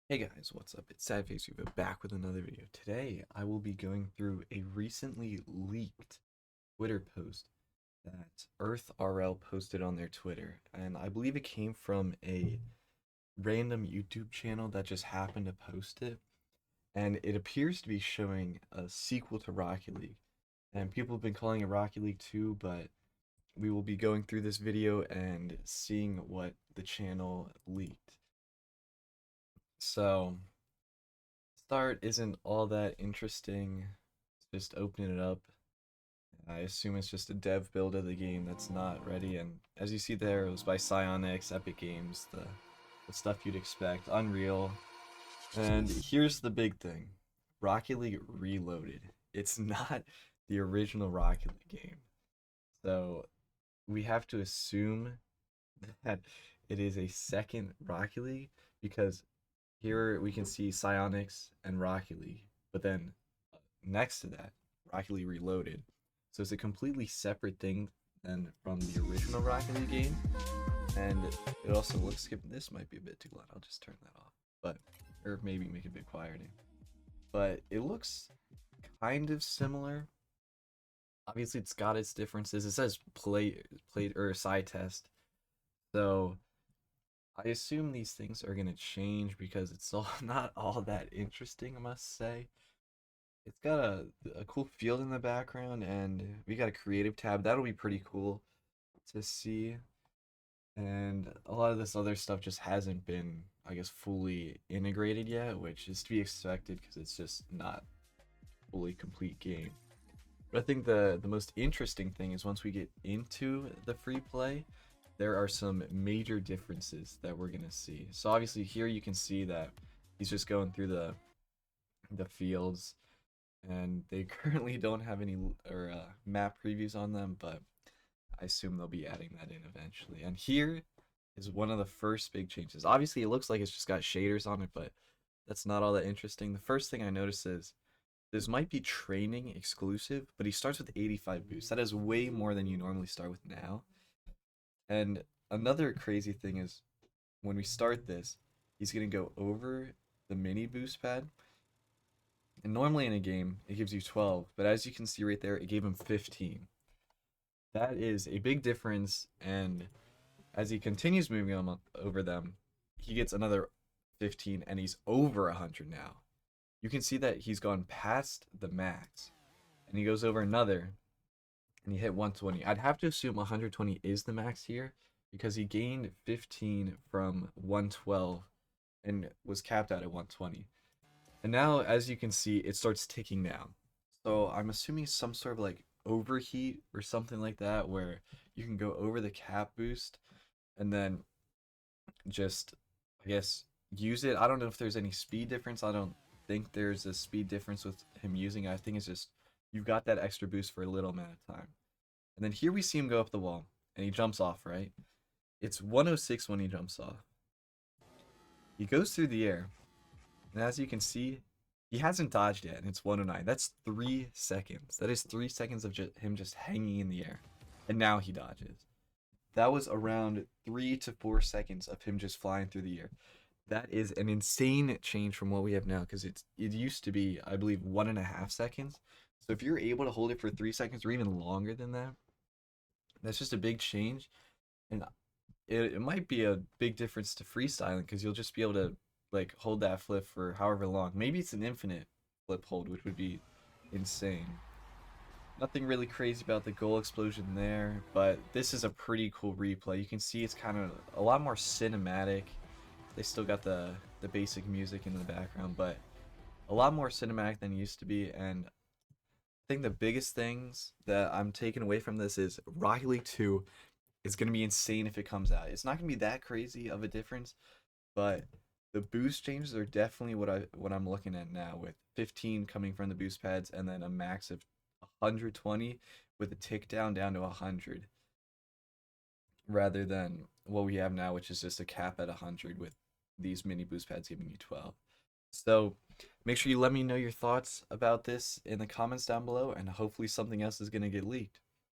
Hey guys, what's up? It's SadFaceUva back with another video. Today, I will be going through a recently leaked Twitter post that EarthRL posted on their Twitter, and I believe it came from a random YouTube channel that just happened to post it, and it appears to be showing a sequel to Rocket League. And people have been calling it Rocket League 2, but we will be going through this video and seeing what the channel leaked. So, start isn't all that interesting. Just opening it up. I assume it's just a dev build of the game that's not ready. And as you see there, it was by Psyonix, Epic Games, the stuff you'd expect, Unreal. And here's the big thing: Rocket League Reloaded. It's not the original Rocket League game. So we have to assume that it is a second Rocket League because here we can see Psyonix and Rocket League, but then next to that, Rocket League Reloaded. So it's a completely separate thing than from the original Rocket League game. And it also looks, this might be a bit too loud, I'll just turn that off. But, or maybe make it a bit quieter. But it looks kind of similar. Obviously it's got its differences. It says play or side test. So I assume these things are gonna change because it's all not all that interesting, I must say. It's got a cool field in the background, and we got a creative tab. That'll be pretty cool to see. And a lot of this other stuff just hasn't been, I guess, fully integrated yet, which is to be expected because it's just not a fully complete game. But I think the most interesting thing is once we get into the free play, there are some major differences that we're gonna see. So obviously here you can see that he's just going through the fields, and they currently don't have any map previews on them, but I assume they'll be adding that in eventually. And here is one of the first big changes. Obviously, it looks like it's just got shaders on it, but that's not all that interesting. The first thing I notice is this might be training exclusive, but he starts with 85 boost. That is way more than you normally start with now. And another crazy thing is when we start this, he's going to go over the mini boost pad. And normally in a game, it gives you 12, but as you can see right there, it gave him 15. That is a big difference, and as he continues moving on over them, he gets another 15, and he's over 100 now. You can see that he's gone past the max, and he goes over another, and he hit 120. I'd have to assume 120 is the max here, because he gained 15 from 112 and was capped out at 120. And now, as you can see, it starts ticking down. So I'm assuming some sort of like overheat or something like that, where you can go over the cap boost and then just, I guess, use it. I don't know if there's any speed difference. I don't think there's a speed difference with him using it. I think it's just you've got that extra boost for a little amount of time. And then here we see him go up the wall and he jumps off, right? It's 106 when he jumps off. He goes through the air, and as you can see, he hasn't dodged yet, and it's 109. That's 3 seconds. That is 3 seconds of him just hanging in the air. And now he dodges. That was around 3 to 4 seconds of him just flying through the air. That is an insane change from what we have now, because it used to be, I believe, 1.5 seconds. So if you're able to hold it for 3 seconds or even longer than that, that's just a big change. And it might be a big difference to freestyling, because you'll just be able to like hold that flip for however long. Maybe it's an infinite flip hold, which would be insane. Nothing really crazy about the goal explosion there, but this is a pretty cool replay. You can see it's kind of a lot more cinematic. They still got the basic music in the background, but a lot more cinematic than it used to be. And I think the biggest things that I'm taking away from this is Rocket League 2 is going to be insane if it comes out. It's not going to be that crazy of a difference, but the boost changes are definitely what I'm looking at now, with 15 coming from the boost pads and then a max of 120 with a tick down to 100, rather than what we have now, which is just a cap at 100 with these mini boost pads giving you 12. So make sure you let me know your thoughts about this in the comments down below, and hopefully something else is going to get leaked.